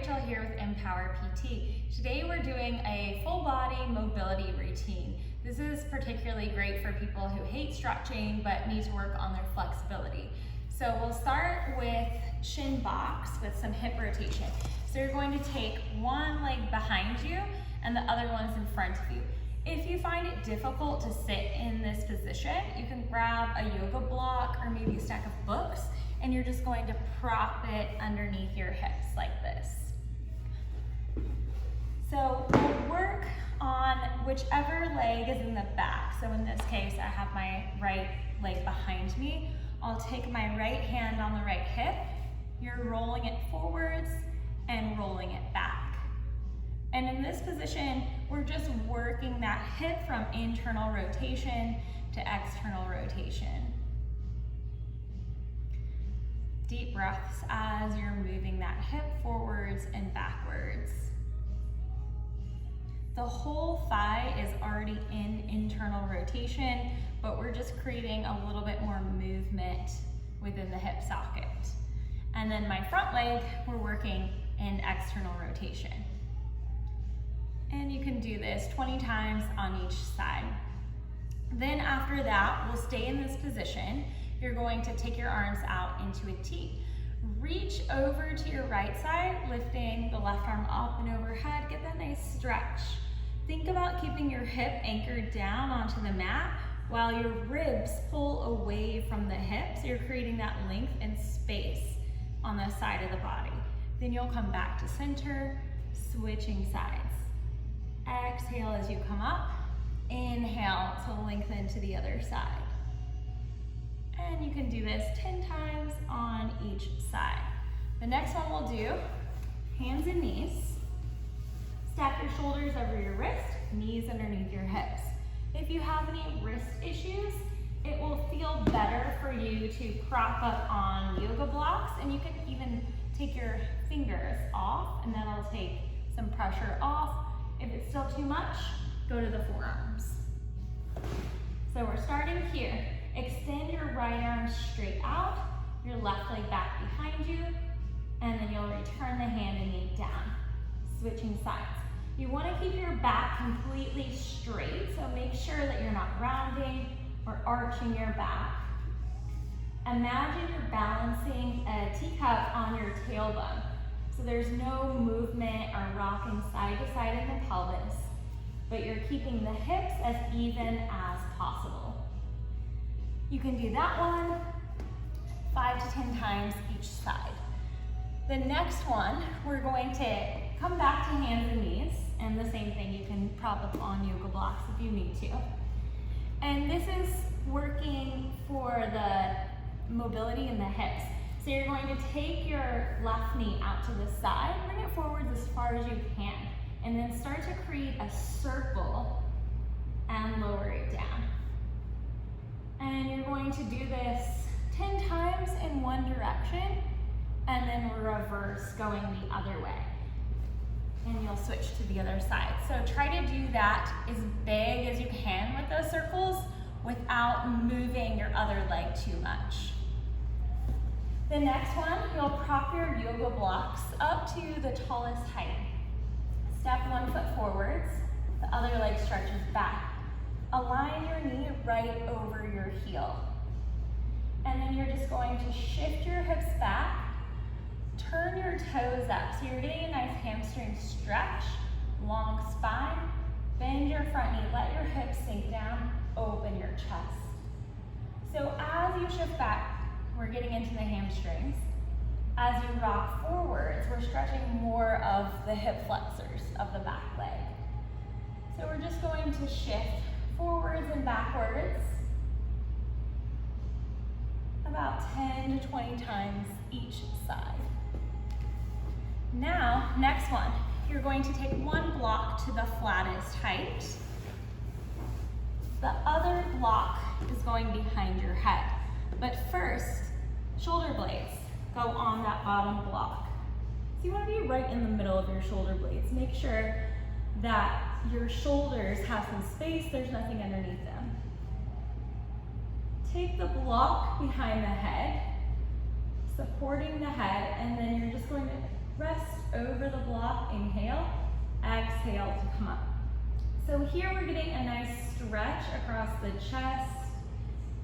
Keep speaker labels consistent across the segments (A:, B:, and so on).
A: Rachel here with Empower PT. Today we're doing a full body mobility routine. This is particularly great for people who hate stretching but need to work on their flexibility. So we'll start with shin box with some hip rotation. So you're going to take one leg behind you and the other one's in front of you. If you find it difficult to sit in this position, you can grab a yoga block or maybe a stack of books, and you're just going to prop it underneath your hips like this. So we'll work on whichever leg is in the back. So in this case, I have my right leg behind me. I'll take my right hand on the right hip. You're rolling it forwards and rolling it back. And in this position, we're just working that hip from internal rotation to external rotation. Deep breaths as you're moving that hip forwards and backwards. The whole thigh is already in internal rotation, but we're just creating a little bit more movement within the hip socket. And then my front leg, we're working in external rotation. And you can do this 20 times on each side. Then after that, we'll stay in this position. You're going to take your arms out into a T. Reach over to your right side, lifting the left arm up and overhead. Get that nice stretch. Think about keeping your hip anchored down onto the mat while your ribs pull away from the hips. You're creating that length and space on the side of the body. Then you'll come back to center, switching sides. Exhale as you come up. Inhale to lengthen to the other side. And you can do this 10 times on each side. The next one we'll do, hands and knees. Stack your shoulders over your wrist, knees underneath your hips. If you have any wrist issues, it will feel better for you to prop up on yoga blocks, and you can even take your fingers off, and that'll take some pressure off. If it's still too much, go to the forearms. So we're starting here. Extend your right arm straight out, your left leg back behind you, and then you'll return the hand and knee down. Switching sides. You want to keep your back completely straight, so make sure that you're not rounding or arching your back. Imagine you're balancing a teacup on your tailbone. So there's no movement or rocking side to side in the pelvis, but you're keeping the hips as even as possible. You can do that one 5 to 10 times each side. The next one, we're going to come back to hands and knees, and the same thing, you can prop up on yoga blocks if you need to. And this is working for the mobility in the hips. So you're going to take your left knee out to the side, bring it forwards as far as you can, and then start to create a circle and lower it down. And you're going to do this 10 times in one direction, and then reverse going the other way. And you'll switch to the other side. So try to do that as big as you can with those circles without moving your other leg too much. The next one, you'll prop your yoga blocks up to the tallest height. Step one foot forwards, the other leg stretches back. Align your knee right over your heel. And then you're just going to shift your hips back, turn your toes up. So you're getting a nice hamstring stretch, long spine, bend your front knee, let your hips sink down, open your chest. So as you shift back, we're getting into the hamstrings. As you rock forwards, we're stretching more of the hip flexors of the back leg. So we're just going to shift forwards and backwards about 10 to 20 times each side. Now, next one, you're going to take one block to the flattest height. The other block is going behind your head. But first, shoulder blades go on that bottom block. So you want to be right in the middle of your shoulder blades. Make sure that your shoulders have some space, there's nothing underneath them. Take the block behind the head, supporting the head, and then you're just going to rest over the block, inhale, exhale to come up. So here we're getting a nice stretch across the chest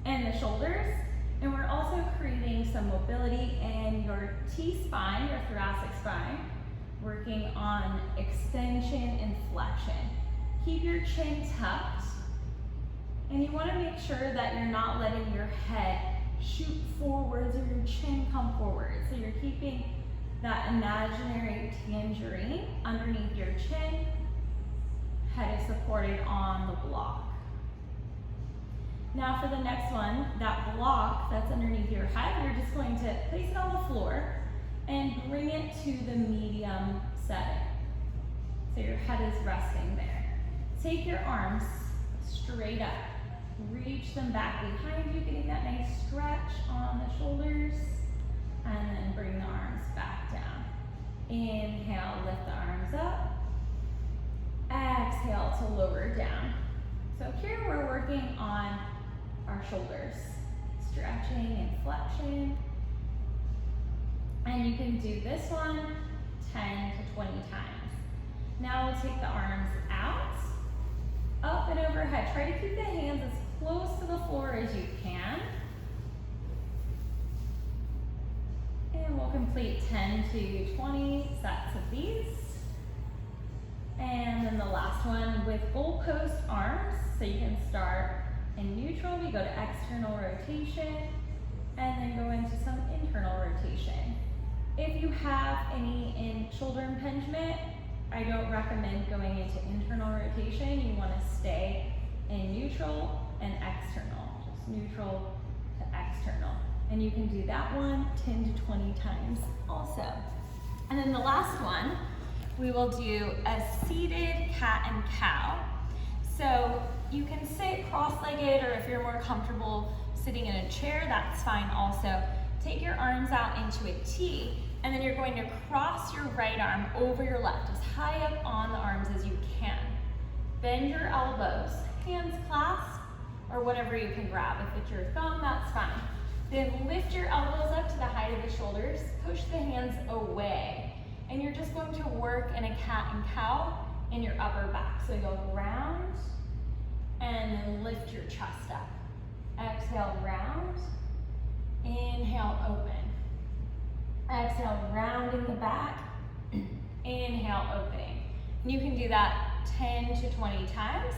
A: and the shoulders, and we're also creating some mobility in your T-spine, your thoracic spine, working on extension and flexion. Keep your chin tucked, and you want to make sure that you're not letting your head shoot forwards or your chin come forward. So you're keeping that imaginary tangerine underneath your chin. Head is supported on the block. Now for the next one, that block that's underneath your head, you're just going to place it on the floor and bring it to the medium setting. So your head is resting there. Take your arms straight up. Reach them back behind you, getting that nice stretch on the shoulders, and then bring the arms back down. Inhale, lift the arms up. Exhale to lower down. So here we're working on our shoulders, stretching and flexion. And you can do this one 10 to 20 times. Now we'll take the arms out, up and overhead. Try to keep the hands as close to the floor as you can. And we'll complete 10 to 20 sets of these. And then the last one with goalpost arms. So you can start in neutral, we go to external rotation, and then go into some internal rotation. If you have any in shoulder impingement, I don't recommend going into internal rotation. You want to stay in neutral and external, just neutral to external. And you can do that one 10 to 20 times also. And then the last one, we will do a seated cat and cow. So you can sit cross-legged, or if you're more comfortable sitting in a chair, that's fine also. Take your arms out into a T, and then you're going to cross your right arm over your left, as high up on the arms as you can. Bend your elbows, hands clasped, or whatever you can grab. If it's your thumb, that's fine. Then lift your elbows up to the height of the shoulders, push the hands away. And you're just going to work in a cat and cow in your upper back. So you'll round and then lift your chest up. Exhale, round. Inhale, open. Exhale, rounding the back. Inhale, opening. And you can do that 10 to 20 times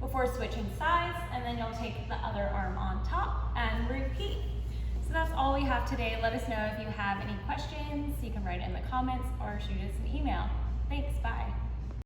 A: before switching sides, and then you'll take the other arm on top and repeat. So that's all we have today. Let us know if you have any questions. You can write it in the comments or shoot us an email. Thanks, bye.